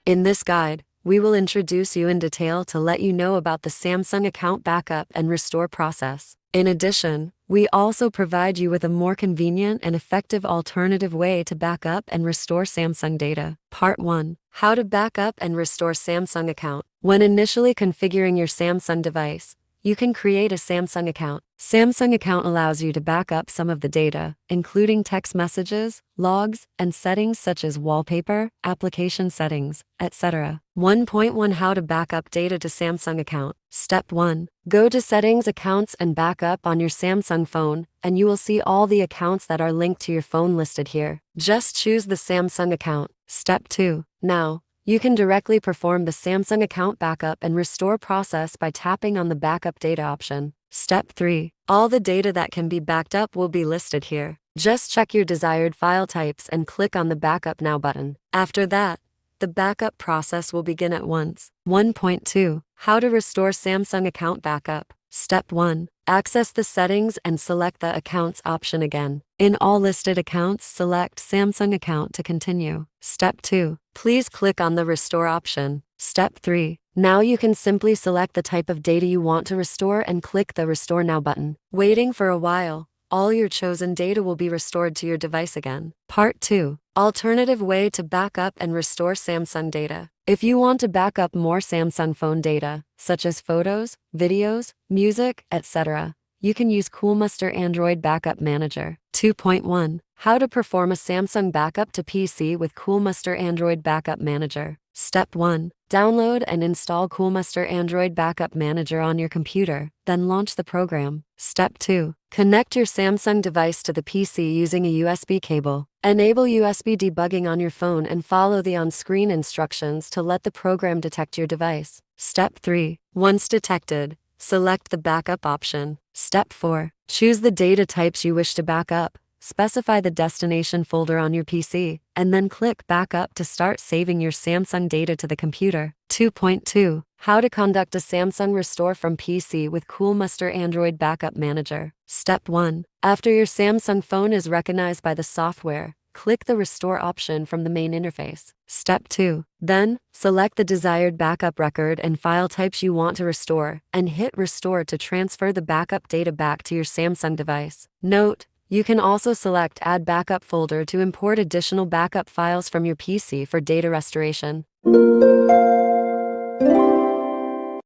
In this guide, we will introduce you in detail to let you know about the Samsung account backup and restore process. In addition, we also provide you with a more convenient and effective alternative way to back up and restore Samsung data. Part 1. How to back up and restore Samsung account. When initially configuring your Samsung device, you can create a Samsung account. Samsung account allows you to back up some of the data, including text messages, logs, and settings such as wallpaper, application settings, etc. 1.1 How to back up data to Samsung account. Step 1. Go to Settings, Accounts and Backup on your Samsung phone, and you will see all the accounts that are linked to your phone listed here. Just choose the Samsung account. Step 2. Now, you can directly perform the Samsung account backup and restore process by tapping on the Backup Data option. Step 3. All the data that can be backed up will be listed here. Just check your desired file types and click on the Backup Now button. After that, the backup process will begin at once. 1.2. How to restore Samsung account backup. Step 1. Access the settings and select the Accounts option again. In all listed accounts, select Samsung account to continue. Step 2. Please click on the Restore option. Step 3. Now you can simply select the type of data you want to restore and click the Restore Now button. Waiting for a while, all your chosen data will be restored to your device again. Part 2. Alternative way to back up and restore Samsung data. If you want to back up more Samsung phone data, such as photos, videos, music, etc., you can use Coolmuster Android Backup Manager. 2.1. How to perform a Samsung backup to PC with Coolmuster Android Backup Manager. Step 1. Download and install Coolmuster Android Backup Manager on your computer, then launch the program. Step 2. Connect your Samsung device to the PC using a USB cable. Enable USB debugging on your phone and follow the on-screen instructions to let the program detect your device. Step 3. Once detected, select the backup option. Step 4. Choose the data types you wish to back up. Specify the destination folder on your PC, and then click Backup to start saving your Samsung data to the computer. 2.2. How to conduct a Samsung restore from PC with Coolmuster Android Backup Manager. Step 1. After your Samsung phone is recognized by the software, click the Restore option from the main interface. Step 2. Then, select the desired backup record and file types you want to restore, and hit Restore to transfer the backup data back to your Samsung device. Note: you can also select Add Backup Folder to import additional backup files from your PC for data restoration.